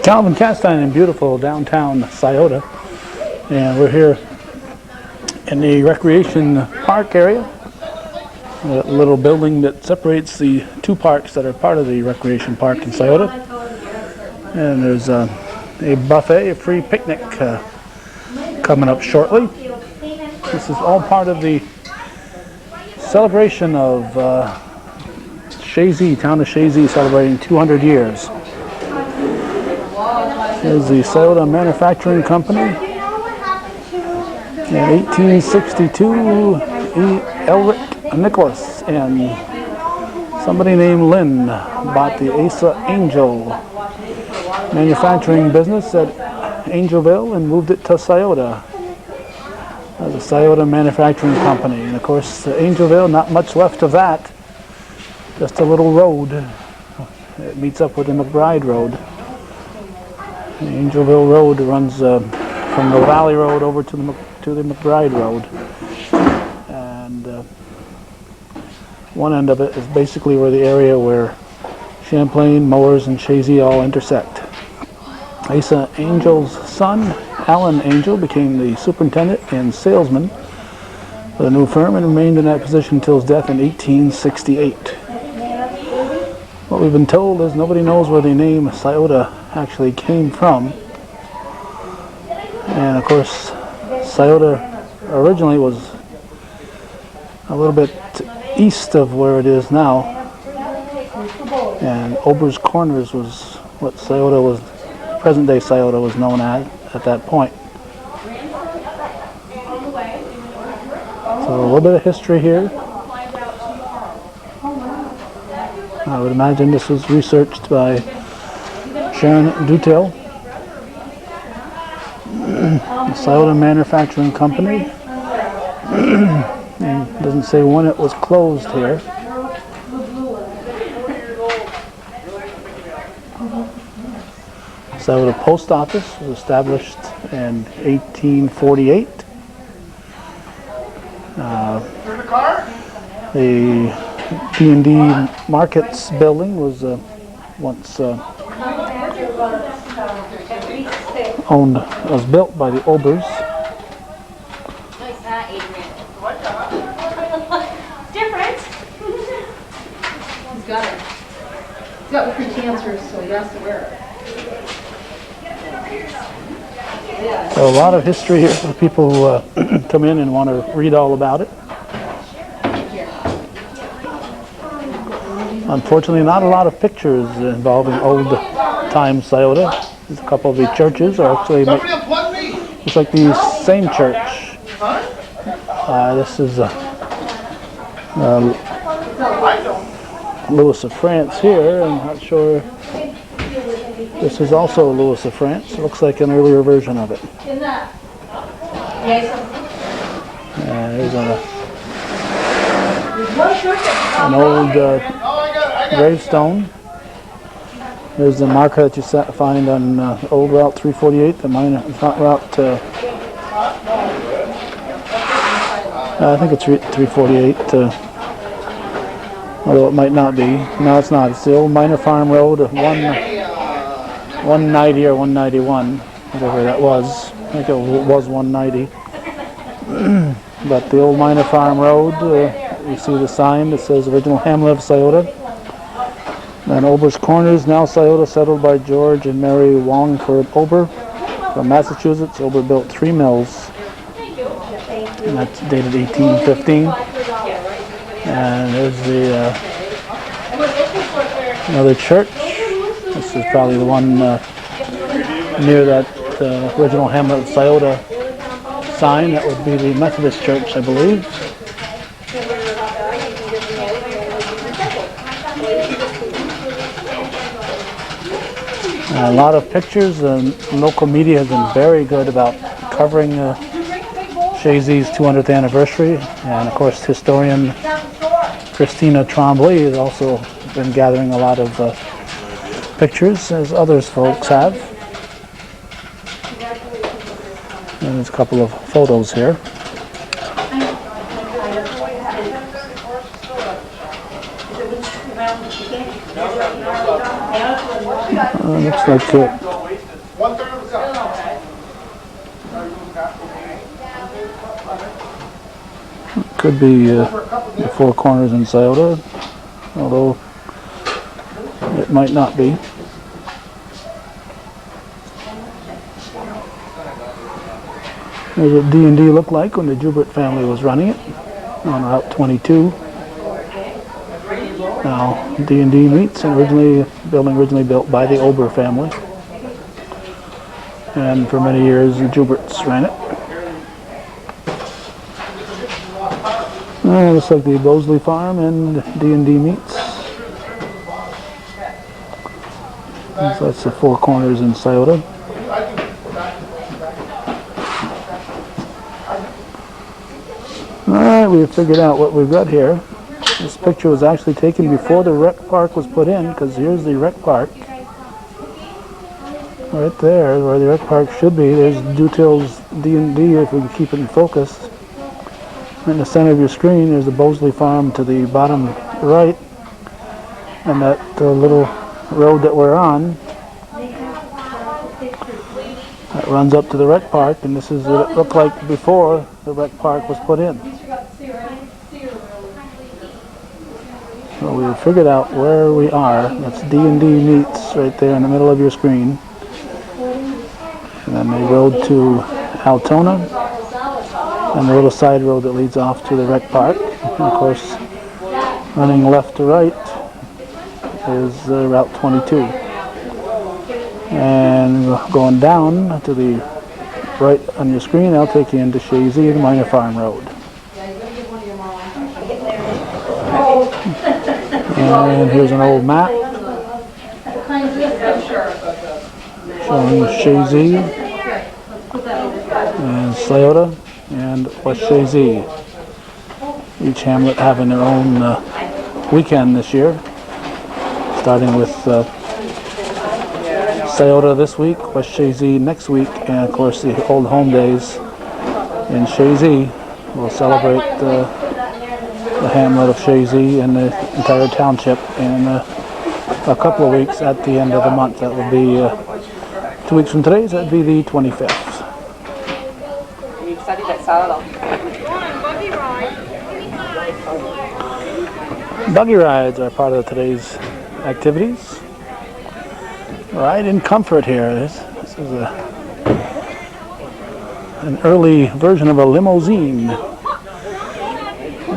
Calvin Castine in beautiful downtown Sciota, and we're here in the recreation park area, a little building that separates the two parks that are part of the recreation park in Sciota. And there's a buffet, a free picnic coming up shortly. This is all part of the celebration of Chazy, town of Chazy, celebrating 200 years. Here's the Sciota Manufacturing Company. In 1862, Elric Nicholas and somebody named Lynn bought the Asa Angel manufacturing business at Angelville and moved it to Sciota as a Sciota Manufacturing Company. And of course, Angelville, not much left of that, just a little road. It meets up with the McBride Road. The Angelville Road runs from the Valley Road over to the McBride Road, and one end of it is basically where the area where Champlain, Mowers, and Chazy all intersect. Asa Angel's son, Alan Angel, became the superintendent and salesman for the new firm and remained in that position until his death in 1868. What we've been told is nobody knows where the name Sciota actually came from. And of course, Sciota originally was a little bit east of where it is now. And Ober's Corners was what Sciota was, present-day Sciota was known as at that point. So a little bit of history here. I would imagine this was researched by Sharon Dutel, the Sciota Manufacturing Company. And it doesn't say when it was closed here. Sciota Post Office was established in 1848. The D&D Markets building was once was built by the Obers. Nice hat, Adrian. Different. He's got it. He's got pre-cancer, so he has to wear it. So a lot of history here for people who come in and want to read all about it. Unfortunately, not a lot of pictures involving old-time Sciota. There's a couple of the churches are actually it's like the same church. This is Louis of France here. I'm not sure. This is also Louis of France. It looks like an earlier version of it. There's an old gravestone. There's the marker that you find on old Route 348, the minor route. I think it's 348, although it might not be. No, it's not. It's the old Minor Farm Road, 190 or 191, whatever that was. I think it was 190. But the old Minor Farm Road, you see the sign that says original hamlet of Sciota. Then Ober's Corners, now Sciota, settled by George and Mary Wallingford Ober from Massachusetts. Ober built 3 mills, and that's dated 1815. And there's the another church. This is probably the one near that original hamlet of Sciota sign. That would be the Methodist Church, I believe. A lot of pictures, and local media has been very good about covering Chazy's 200th anniversary. And of course, historian Christina Tremblay has also been gathering a lot of pictures, as others folks have. And there's a couple of photos here. Looks like Could be the Four Corners in Sciota, although it might not be. There's what D&D looked like when the Joubert family was running it on Route 22. Now D&D meets, and building originally built by the Ober family, and for many years the Jouberts ran it. Looks like the Bosley Farm and D&D meets. So that's the Four Corners in Sciota. Alright, we've figured out what we've got here. This picture was actually taken before the rec park was put in, because here's the rec park. Right there, where the rec park should be. There's Dutil's D&D, if we can keep it in focus. In the center of your screen, there's the Bosley Farm to the bottom right. And that little road that we're on, that runs up to the rec park, and this is what it looked like before the rec park was put in. So we figured out where we are. That's D&D meets right there in the middle of your screen. And then the road to Altona, and the little side road that leads off to the rec park. And of course, running left to right is Route 22. And going down to the right on your screen, I'll take you into Chazy and Minor Farm Road. And here's an old map showing Chazy and Sciota and West Chazy. Each hamlet having their own weekend this year, starting with Sciota this week, West Chazy next week, and of course the Old Home Days in Chazy will celebrate the hamlet of Chazy and the entire township in a couple of weeks at the end of the month. That will be 2 weeks from today, so that would be the 25th. Buggy rides are part of today's activities. Ride in comfort here. This is an early version of a limousine.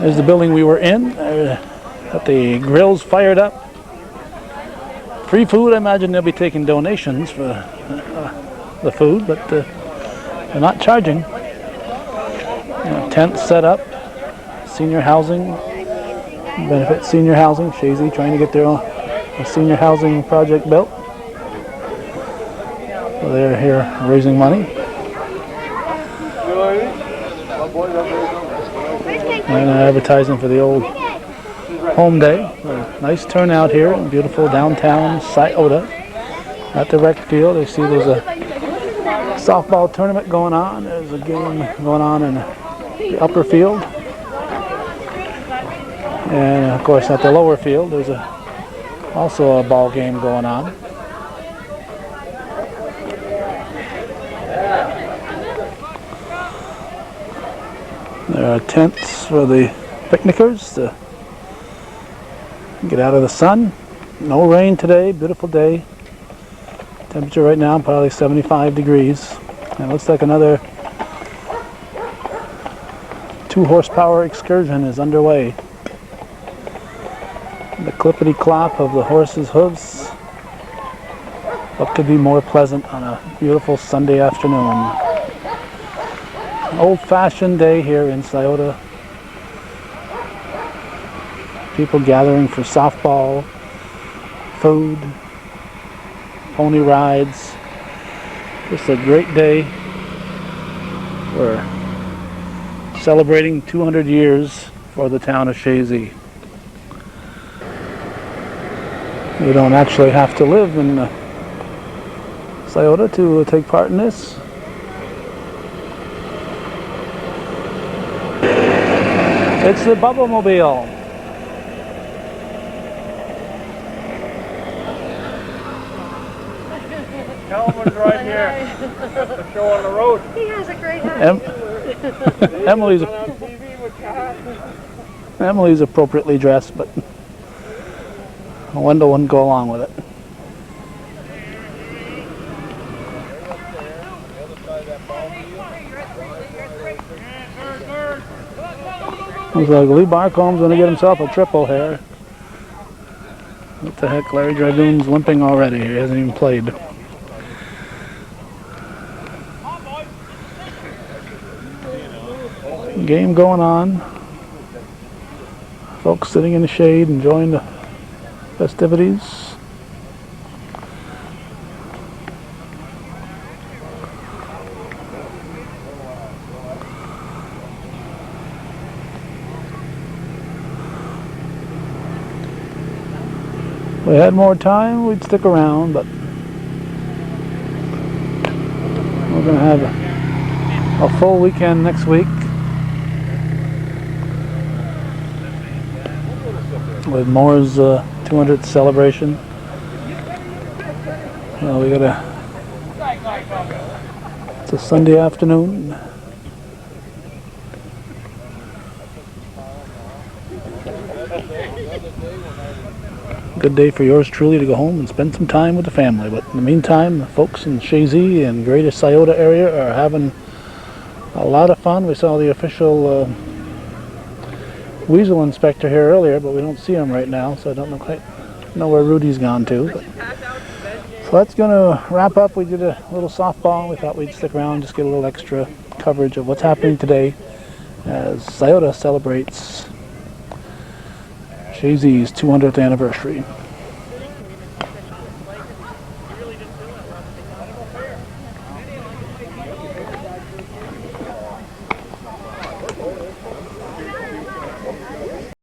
There's the building we were in. Got the grills fired up. Free food. I imagine they'll be taking donations for the food, but they're not charging. Tents set up. Senior housing. Benefit senior housing. Chazy trying to get their own senior housing project built. So they're here raising money. And advertising for the Old Home Day. A nice turnout here in beautiful downtown Sciota. At the rec field, you see there's a softball tournament going on. There's a game going on in the upper field. And of course at the lower field there's also a ball game going on. There are tents for the picnickers to get out of the sun. No rain today, beautiful day. Temperature right now probably 75 degrees. And it looks like another 2 horsepower excursion is underway. The clippity-clop of the horses' hooves. What could be more pleasant on a beautiful Sunday afternoon? Old-fashioned day here in Sciota. People gathering for softball, food, pony rides. Just a great day. We're celebrating 200 years for the town of Chazy. You don't actually have to live in Sciota to take part in this. It's the Bubble-mobile. Calvin's right here. The show on the road. He has a great attitude. Emily's on TV with Cat. Emily's appropriately dressed, but Wendell wouldn't go along with it. Looks like Lee Barcombe's going to get himself a triple here. What the heck, Larry Dragoon's limping already. He hasn't even played. Game going on. Folks sitting in the shade enjoying the festivities. If we had more time, we'd stick around, but we're going to have a full weekend next week with Moore's 200th celebration. We got it's a Sunday afternoon. Good day for yours truly to go home and spend some time with the family. But in the meantime, the folks in Chazy and greater Sciota area are having a lot of fun. We saw the official weasel inspector here earlier, but we don't see him right now, so I don't quite know where Rudy's gone to. So that's going to wrap up. We did a little softball. We thought we'd stick around, just get a little extra coverage of what's happening today as Sciota celebrates Chazy's 200th anniversary.